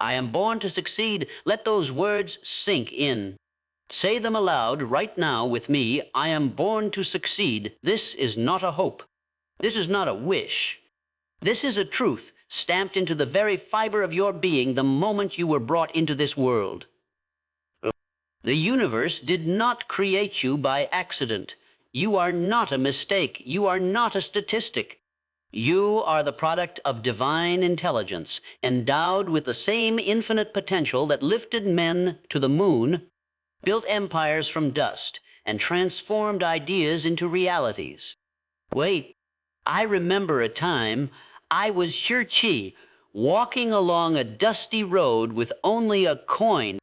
I am born to succeed. Let those words sink in. Say them aloud right now with me. I am born to succeed. This is not a hope. This is not a wish. This is a truth stamped into the very fiber of your being the moment you were brought into this world. The universe did not create you by accident. You are not a mistake. You are not a statistic. You are the product of divine intelligence, endowed with the same infinite potential that lifted men to the moon, built empires from dust, and transformed ideas into realities. Wait, I remember a time I was Shirchi, walking along a dusty road with only a coin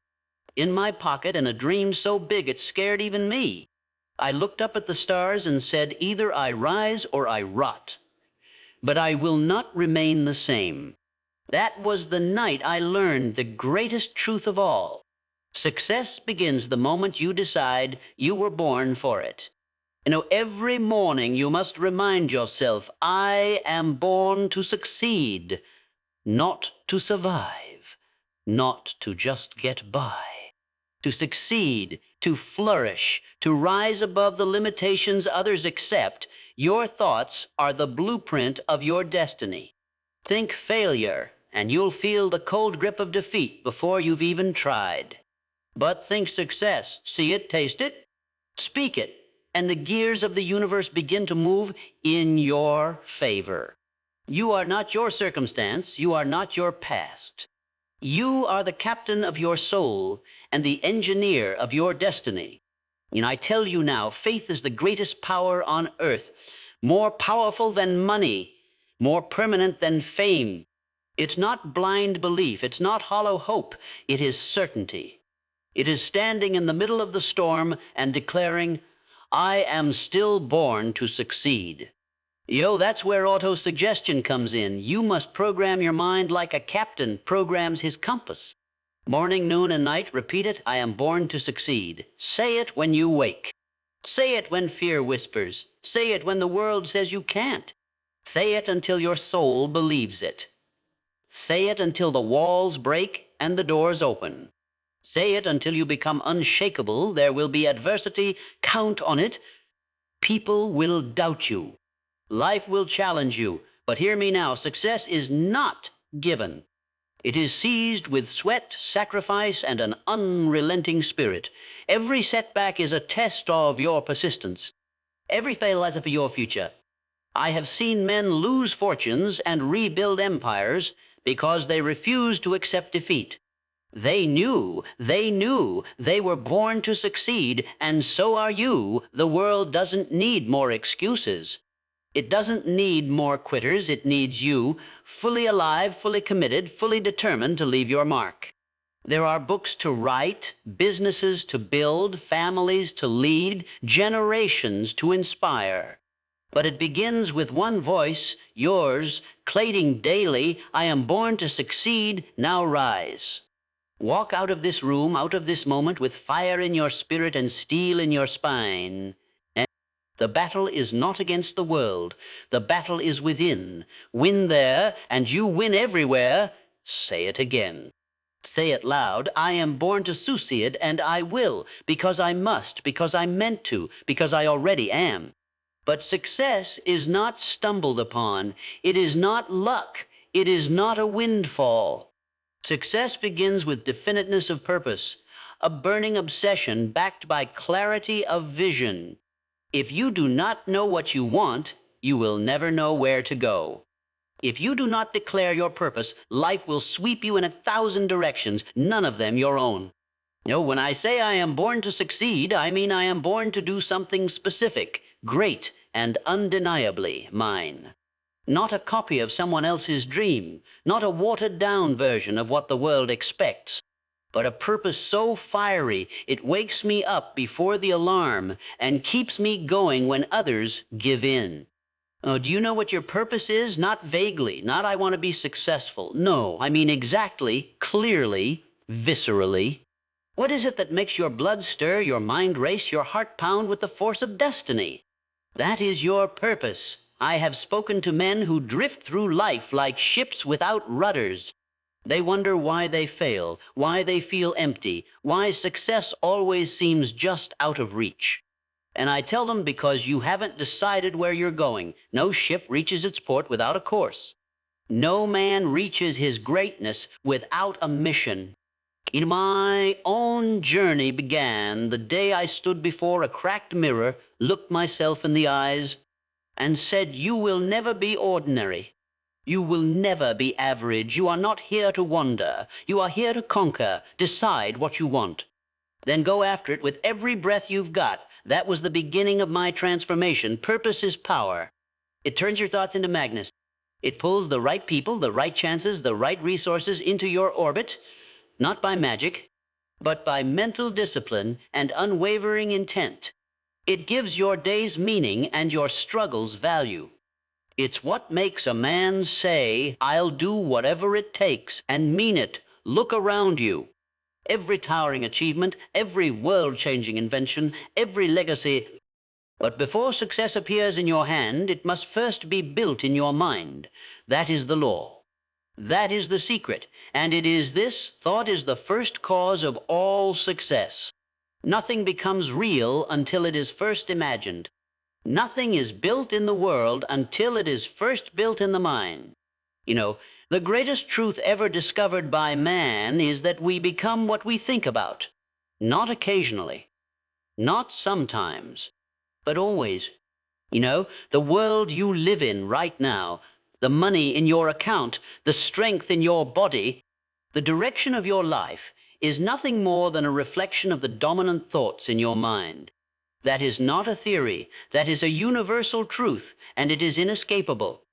in my pocket and a dream so big it scared even me. I looked up at the stars and said, either I rise or I rot. But I will not remain the same. That was the night I learned the greatest truth of all. Success begins the moment you decide you were born for it. Every morning you must remind yourself, I am born to succeed, not to survive, not to just get by. To succeed, to flourish, to rise above the limitations others accept. Your thoughts are the blueprint of your destiny. Think failure, and you'll feel the cold grip of defeat before you've even tried. But think success, see it, taste it, speak it, and the gears of the universe begin to move in your favor. You are not your circumstance, you are not your past. You are the captain of your soul and the engineer of your destiny. And I tell you now, faith is the greatest power on earth, more powerful than money, more permanent than fame. It's not blind belief, it's not hollow hope, it is certainty. It is standing in the middle of the storm and declaring, I am still born to succeed. That's where auto-suggestion comes in. You must program your mind like a captain programs his compass. Morning, noon, and night, repeat it, I am born to succeed. Say it when you wake. Say it when fear whispers. Say it when the world says you can't. Say it until your soul believes it. Say it until the walls break and the doors open. Say it until you become unshakable. There will be adversity. Count on it. People will doubt you. Life will challenge you. But hear me now, success is not given. It is seized with sweat, sacrifice, and an unrelenting spirit. Every setback is a test of your persistence. Every fail has for your future. I have seen men lose fortunes and rebuild empires because they refused to accept defeat. They knew they were born to succeed, and so are you. The world doesn't need more excuses. It doesn't need more quitters. It needs you, fully alive, fully committed, fully determined to leave your mark. There are books to write, businesses to build, families to lead, generations to inspire. But it begins with one voice, yours, claiming daily, I am born to succeed, now rise. Walk out of this room, out of this moment, with fire in your spirit and steel in your spine. The battle is not against the world. The battle is within. Win there, and you win everywhere. Say it again. Say it loud. I am born to succeed, and I will, because I must, because I meant to, because I already am. But success is not stumbled upon. It is not luck. It is not a windfall. Success begins with definiteness of purpose, a burning obsession backed by clarity of vision. If you do not know what you want, you will never know where to go. If you do not declare your purpose, life will sweep you in 1,000 directions, none of them your own. When I say I am born to succeed, I mean I am born to do something specific, great, and undeniably mine. Not a copy of someone else's dream, not a watered-down version of what the world expects, but a purpose so fiery it wakes me up before the alarm and keeps me going when others give in. Do you know what your purpose is? Not vaguely, not I want to be successful. No, I mean exactly, clearly, viscerally. What is it that makes your blood stir, your mind race, your heart pound with the force of destiny? That is your purpose. I have spoken to men who drift through life like ships without rudders. They wonder why they fail, why they feel empty, why success always seems just out of reach. And I tell them because you haven't decided where you're going. No ship reaches its port without a course. No man reaches his greatness without a mission. My own journey began the day I stood before a cracked mirror, looked myself in the eyes, and said, "You will never be ordinary. You will never be average. You are not here to wander. You are here to conquer. Decide what you want. Then go after it with every breath you've got." That was the beginning of my transformation. Purpose is power. It turns your thoughts into magnets. It pulls the right people, the right chances, the right resources into your orbit, not by magic, but by mental discipline and unwavering intent. It gives your days meaning and your struggles value. It's what makes a man say, "I'll do whatever it takes," and mean it. Look around you. Every towering achievement, every world-changing invention, every legacy. But before success appears in your hand, it must first be built in your mind. That is the law. That is the secret. And it is this thought is the first cause of all success. Nothing becomes real until it is first imagined. Nothing is built in the world until it is first built in the mind. The greatest truth ever discovered by man is that we become what we think about. Not occasionally, not sometimes, but always. The world you live in right now, the money in your account, the strength in your body, the direction of your life is nothing more than a reflection of the dominant thoughts in your mind. That is not a theory. That is a universal truth, and it is inescapable.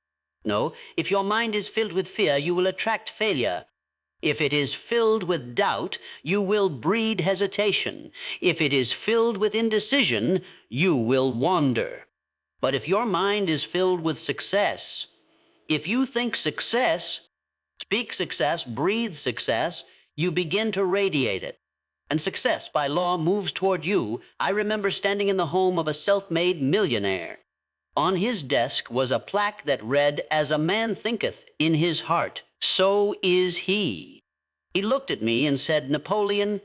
No, if your mind is filled with fear, you will attract failure. If it is filled with doubt, you will breed hesitation. If it is filled with indecision, you will wander. But if your mind is filled with success, if you think success, speak success, breathe success, you begin to radiate it. And success, by law, moves toward you. I remember standing in the home of a self-made millionaire. On his desk was a plaque that read, "As a man thinketh in his heart, so is he." He looked at me and said, "Napoleon,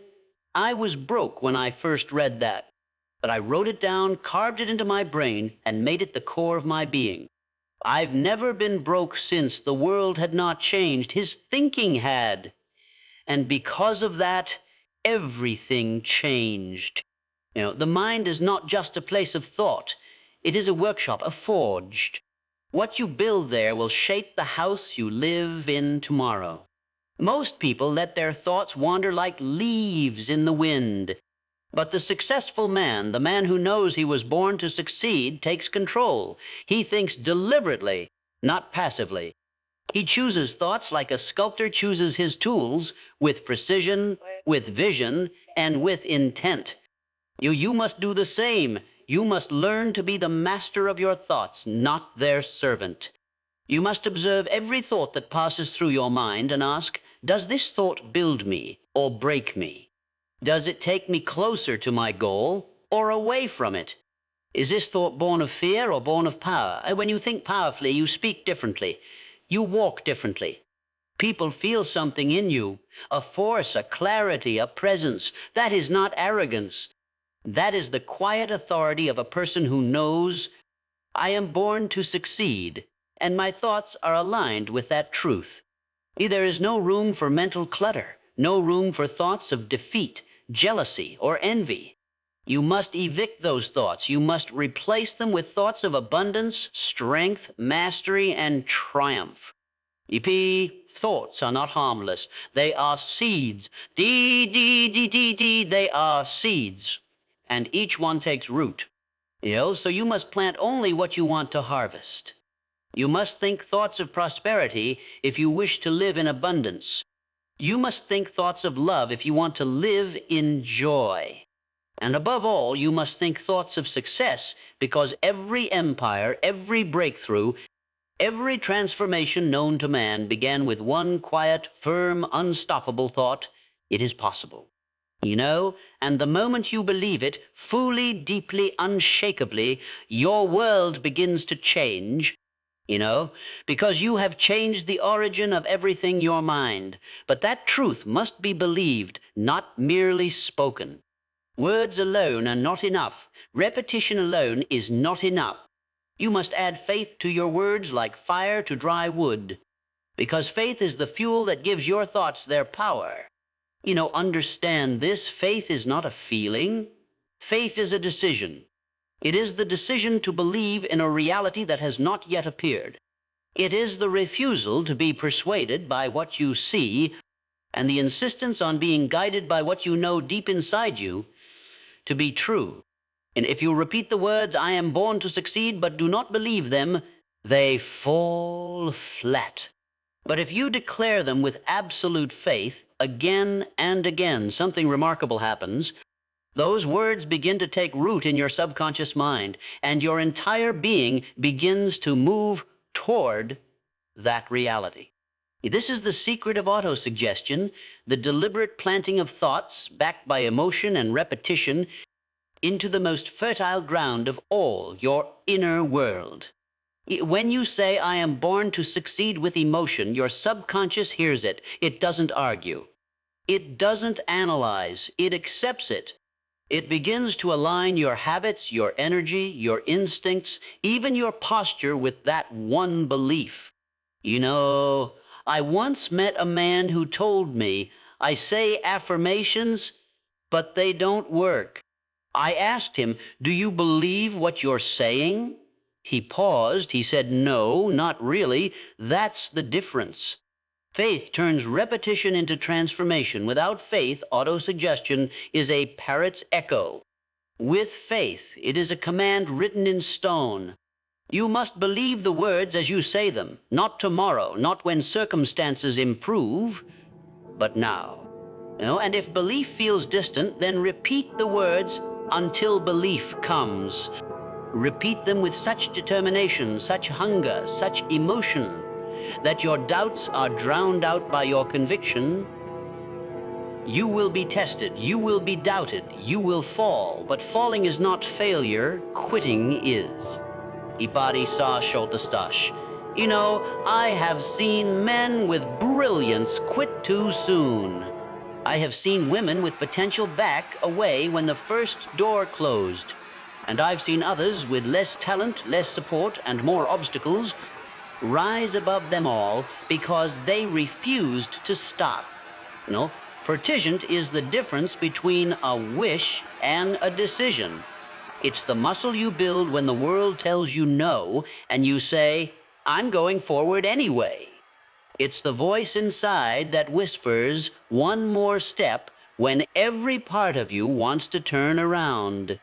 I was broke when I first read that, but I wrote it down, carved it into my brain, and made it the core of my being. I've never been broke since. The world had not changed. His thinking had. And because of that, everything changed." The mind is not just a place of thought. It is a workshop, a forge. What you build there will shape the house you live in tomorrow. Most people let their thoughts wander like leaves in the wind. But the successful man, the man who knows he was born to succeed, takes control. He thinks deliberately, not passively. He chooses thoughts like a sculptor chooses his tools, with precision, with vision, and with intent. You must do the same. You must learn to be the master of your thoughts, not their servant. You must observe every thought that passes through your mind and ask, does this thought build me or break me? Does it take me closer to my goal or away from it? Is this thought born of fear or born of power? When you think powerfully, you speak differently. You walk differently. People feel something in you, a force, a clarity, a presence. That is not arrogance. That is the quiet authority of a person who knows, I am born to succeed, and my thoughts are aligned with that truth. There is no room for mental clutter, no room for thoughts of defeat, jealousy, or envy. You must evict those thoughts. You must replace them with thoughts of abundance, strength, mastery, and triumph. Thoughts are not harmless. They are seeds. They are seeds. And each one takes root. So you must plant only what you want to harvest. You must think thoughts of prosperity if you wish to live in abundance. You must think thoughts of love if you want to live in joy. And above all, you must think thoughts of success, because every empire, every breakthrough, every transformation known to man began with one quiet, firm, unstoppable thought: it is possible. And the moment you believe it, fully, deeply, unshakably, your world begins to change. you know, because you have changed the origin of everything your mind. But that truth must be believed, not merely spoken. Words alone are not enough. Repetition alone is not enough. You must add faith to your words like fire to dry wood, because faith is the fuel that gives your thoughts their power. Understand this. Faith is not a feeling. Faith is a decision. It is the decision to believe in a reality that has not yet appeared. It is the refusal to be persuaded by what you see and the insistence on being guided by what you know deep inside you to be true. And if you repeat the words, "I am born to succeed," but do not believe them, they fall flat. But if you declare them with absolute faith, again and again, something remarkable happens. Those words begin to take root in your subconscious mind, and your entire being begins to move toward that reality. This is the secret of autosuggestion, the deliberate planting of thoughts backed by emotion and repetition into the most fertile ground of all, your inner world. When you say, "I am born to succeed," with emotion, your subconscious hears it. It doesn't argue. It doesn't analyze. It accepts it. It begins to align your habits, your energy, your instincts, even your posture with that one belief. I once met a man who told me, "I say affirmations, but they don't work." I asked him, "Do you believe what you're saying?" He paused. He said, "No, not really. That's the difference." Faith turns repetition into transformation. Without faith, autosuggestion is a parrot's echo. With faith, it is a command written in stone. You must believe the words as you say them, not tomorrow, not when circumstances improve, but now. And if belief feels distant, then repeat the words until belief comes. Repeat them with such determination, such hunger, such emotion, that your doubts are drowned out by your conviction. You will be tested, you will be doubted, you will fall, but falling is not failure, quitting is. Ipari sa sholtastash. I have seen men with brilliance quit too soon. I have seen women with potential back away when the first door closed. And I've seen others with less talent, less support, and more obstacles rise above them all because they refused to stop. Pertigent is the difference between a wish and a decision. It's the muscle you build when the world tells you no, and you say, "I'm going forward anyway." It's the voice inside that whispers one more step when every part of you wants to turn around.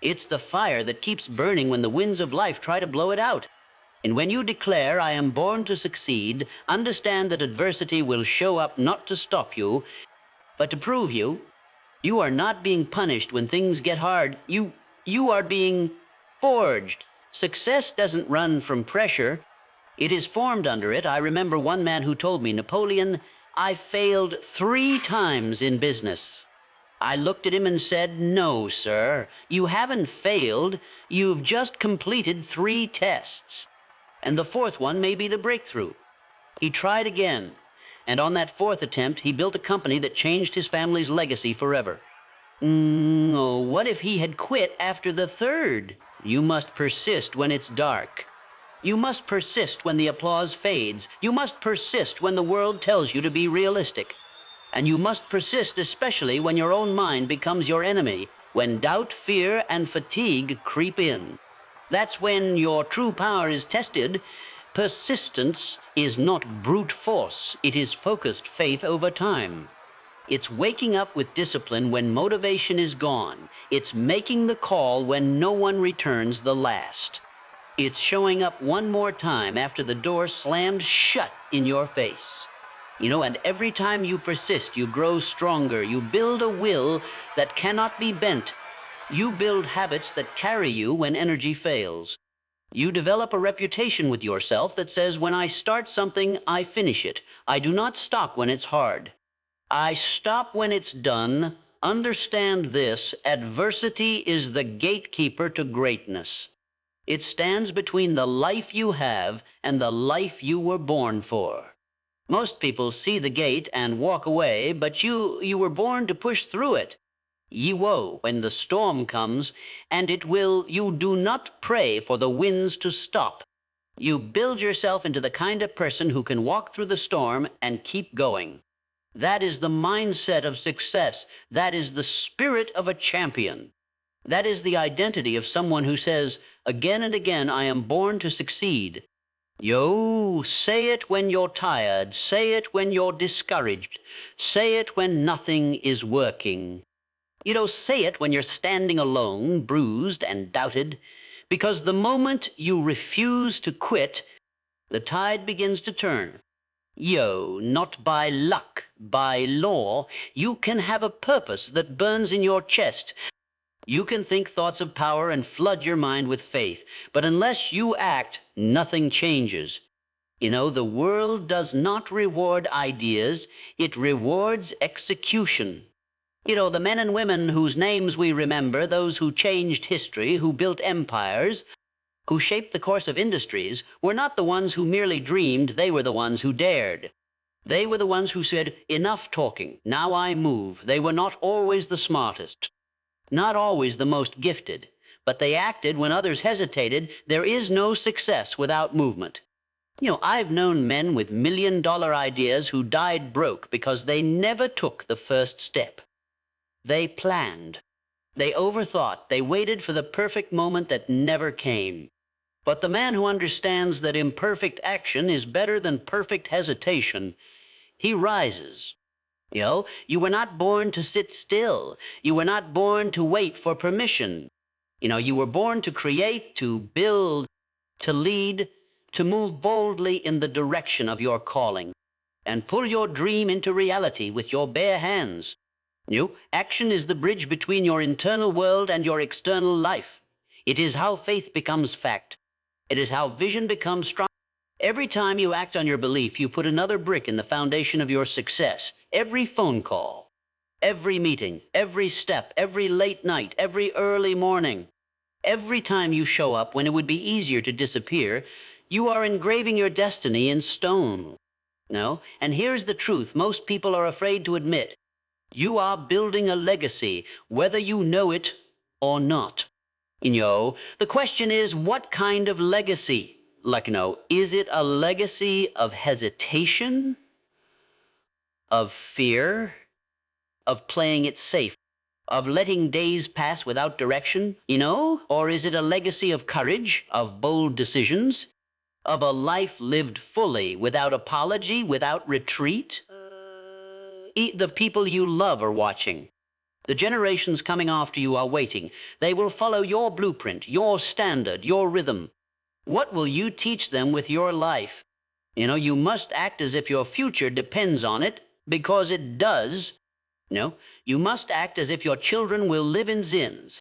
It's the fire that keeps burning when the winds of life try to blow it out. And when you declare, "I am born to succeed," understand that adversity will show up not to stop you, but to prove you. You are not being punished when things get hard. You are being forged. Success doesn't run from pressure. It is formed under it. I remember one man who told me, "Napoleon, I failed 3 times in business." I looked at him and said, "No, sir, you haven't failed. You've just completed 3 tests. And the 4th one may be the breakthrough." He tried again, and on that 4th attempt, he built a company that changed his family's legacy forever. What if he had quit after the 3rd? You must persist when it's dark. You must persist when the applause fades. You must persist when the world tells you to be realistic. And you must persist especially when your own mind becomes your enemy, when doubt, fear, and fatigue creep in. That's when your true power is tested. Persistence is not brute force. It is focused faith over time. It's waking up with discipline when motivation is gone. It's making the call when no one returns the last. It's showing up one more time after the door slammed shut in your face. And every time you persist, you grow stronger. You build a will that cannot be bent. You build habits that carry you when energy fails. You develop a reputation with yourself that says, "When I start something, I finish it. I do not stop when it's hard. I stop when it's done." Understand this: adversity is the gatekeeper to greatness. It stands between the life you have and the life you were born for. Most people see the gate and walk away, but you were born to push through it. Ye woe when the storm comes, and it will, you do not pray for the winds to stop. You build yourself into the kind of person who can walk through the storm and keep going. That is the mindset of success. That is the spirit of a champion. That is the identity of someone who says, again and again, I am born to succeed. Yo, say it when you're tired. Say it when you're discouraged. Say it when nothing is working. Say it when you're standing alone, bruised and doubted, because the moment you refuse to quit, the tide begins to turn. Not by luck, by law, you can have a purpose that burns in your chest. You can think thoughts of power and flood your mind with faith, but unless you act, nothing changes. The world does not reward ideas, it rewards execution. The men and women whose names we remember, those who changed history, who built empires, who shaped the course of industries, were not the ones who merely dreamed, they were the ones who dared. They were the ones who said, enough talking, now I move. They were not always the smartest, not always the most gifted, but they acted when others hesitated. There is no success without movement. I've known men with million-dollar ideas who died broke because they never took the first step. They planned. They overthought. They waited for the perfect moment that never came. But the man who understands that imperfect action is better than perfect hesitation, he rises. You were not born to sit still. You were not born to wait for permission. You were born to create, to build, to lead, to move boldly in the direction of your calling, and pull your dream into reality with your bare hands. Action is the bridge between your internal world and your external life. It is how faith becomes fact. It is how vision becomes strong. Every time you act on your belief, you put another brick in the foundation of your success. Every phone call, every meeting, every step, every late night, every early morning, every time you show up when it would be easier to disappear, you are engraving your destiny in stone. And here's the truth most people are afraid to admit. You are building a legacy, whether you know it or not. The question is, what kind of legacy? Is it a legacy of hesitation, of fear, of playing it safe, of letting days pass without direction, Or is it a legacy of courage, of bold decisions, of a life lived fully, without apology, without retreat? The people you love are watching. The generations coming after you are waiting. They will follow your blueprint, your standard, your rhythm. What will you teach them with your life? You must act as if your future depends on it, because it does. You must act as if your children will live in zins.